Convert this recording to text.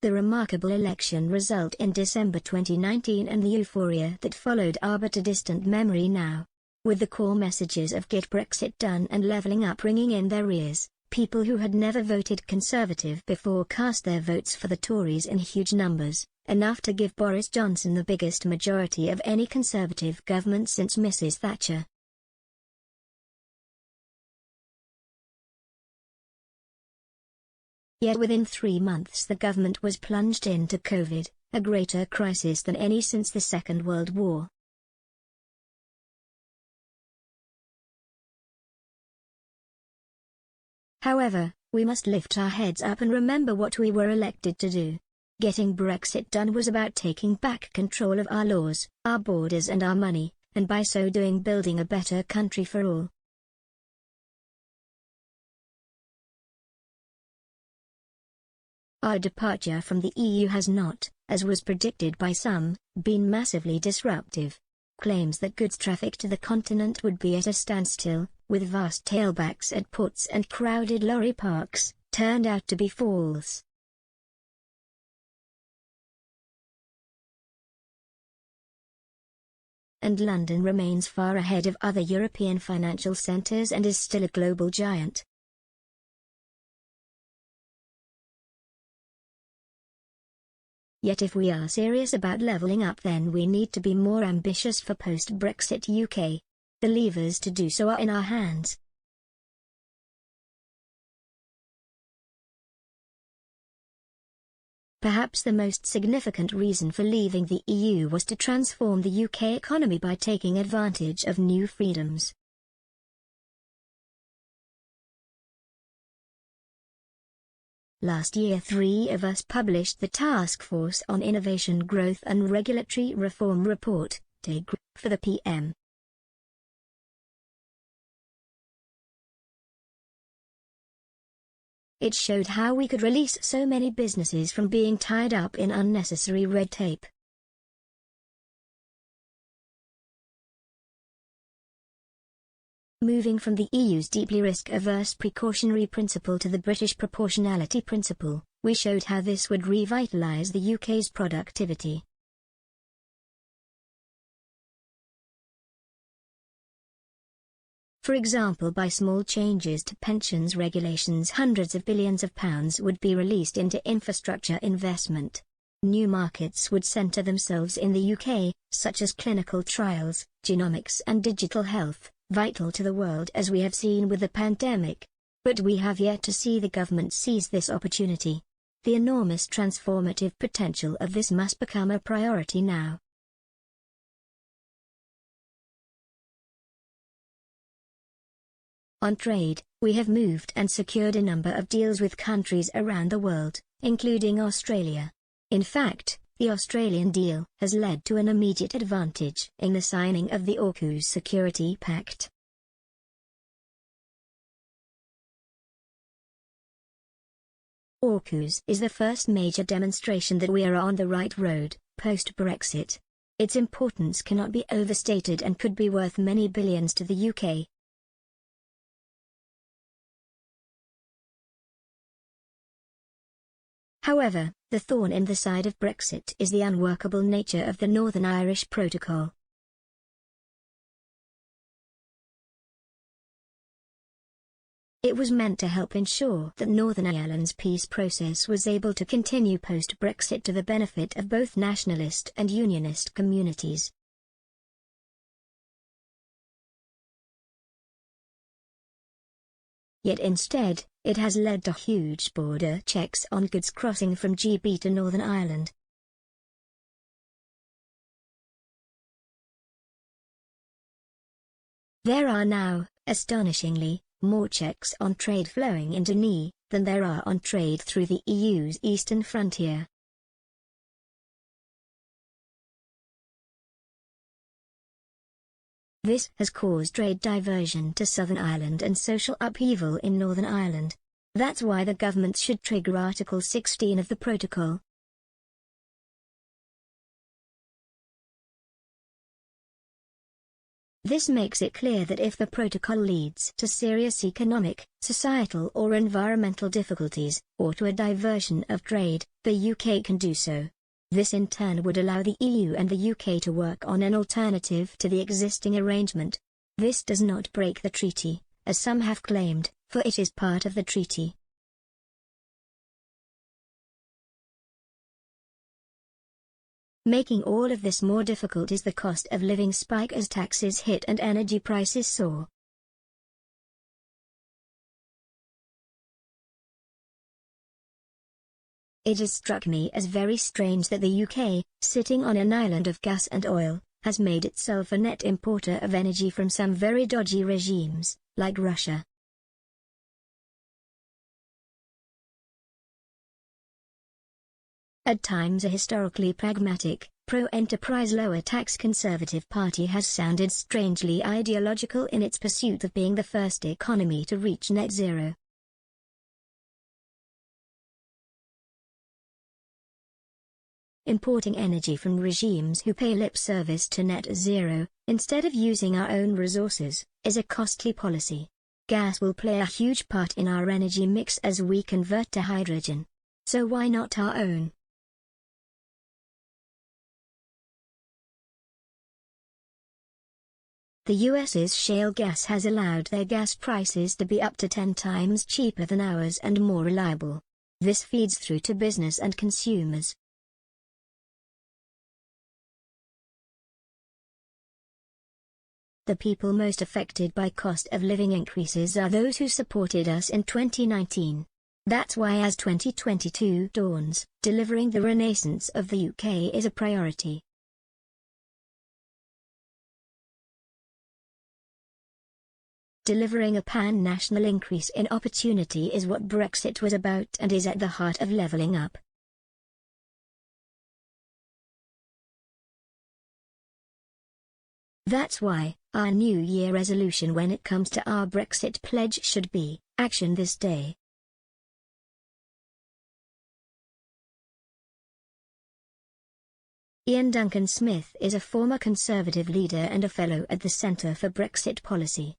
The remarkable election result in December 2019 and the euphoria that followed are but a distant memory now. With the core messages of "Get Brexit Done" and "Levelling Up" ringing in their ears, people who had never voted Conservative before cast their votes for the Tories in huge numbers, enough to give Boris Johnson the biggest majority of any Conservative government since Mrs. Thatcher. Yet within 3 months the government was plunged into COVID, a greater crisis than any since the Second World War. However, we must lift our heads up and remember what we were elected to do. Getting Brexit done was about taking back control of our laws, our borders and our money, and by so doing building a better country for all. Our departure from the EU has not, as was predicted by some, been massively disruptive. Claims that goods traffic to the continent would be at a standstill, with vast tailbacks at ports and crowded lorry parks, turned out to be false. And London remains far ahead of other European financial centres and is still a global giant. Yet if we are serious about levelling up, then we need to be more ambitious for post-Brexit UK. The levers to do so are in our hands. Perhaps the most significant reason for leaving the EU was to transform the UK economy by taking advantage of new freedoms. Last year 3 of us published the Task Force on Innovation Growth and Regulatory Reform report, TIG, for the PM. It showed how we could release so many businesses from being tied up in unnecessary red tape. Moving from the EU's deeply risk-averse precautionary principle to the British proportionality principle, we showed how this would revitalise the UK's productivity. For example, by small changes to pensions regulations, hundreds of billions of pounds would be released into infrastructure investment. New markets would centre themselves in the UK, such as clinical trials, genomics and digital health, vital to the world as we have seen with the pandemic. But we have yet to see the government seize this opportunity. The enormous transformative potential of this must become a priority now. On trade, we have moved and secured a number of deals with countries around the world, including Australia. In fact, the Australian deal has led to an immediate advantage in the signing of the AUKUS Security Pact. AUKUS is the first major demonstration that we are on the right road, post-Brexit. Its importance cannot be overstated and could be worth many billions to the UK. However, the thorn in the side of Brexit is the unworkable nature of the Northern Irish Protocol. It was meant to help ensure that Northern Ireland's peace process was able to continue post-Brexit to the benefit of both nationalist and unionist communities. Yet instead, it has led to huge border checks on goods crossing from GB to Northern Ireland. There are now, astonishingly, more checks on trade flowing into NE than there are on trade through the EU's eastern frontier. This has caused trade diversion to Southern Ireland and social upheaval in Northern Ireland. That's why the government should trigger Article 16 of the Protocol. This makes it clear that if the protocol leads to serious economic, societal or environmental difficulties, or to a diversion of trade, the UK can do so. This in turn would allow the EU and the UK to work on an alternative to the existing arrangement. This does not break the treaty, as some have claimed, for it is part of the treaty. Making all of this more difficult is the cost of living spike as taxes hit and energy prices soar. It has struck me as very strange that the UK, sitting on an island of gas and oil, has made itself a net importer of energy from some very dodgy regimes, like Russia. At times a historically pragmatic, pro-enterprise lower-tax Conservative Party has sounded strangely ideological in its pursuit of being the first economy to reach net zero. Importing energy from regimes who pay lip service to net zero, instead of using our own resources, is a costly policy. Gas will play a huge part in our energy mix as we convert to hydrogen. So why not our own? The US's shale gas has allowed their gas prices to be up to 10 times cheaper than ours and more reliable. This feeds through to business and consumers. The people most affected by cost of living increases are those who supported us in 2019. That's why as 2022 dawns, delivering the renaissance of the UK is a priority. Delivering a pan-national increase in opportunity is what Brexit was about and is at the heart of levelling up. That's why, our New Year resolution when it comes to our Brexit pledge should be, action this day. IAIN Duncan Smith is a former Conservative leader and a fellow at the Centre for Brexit Policy.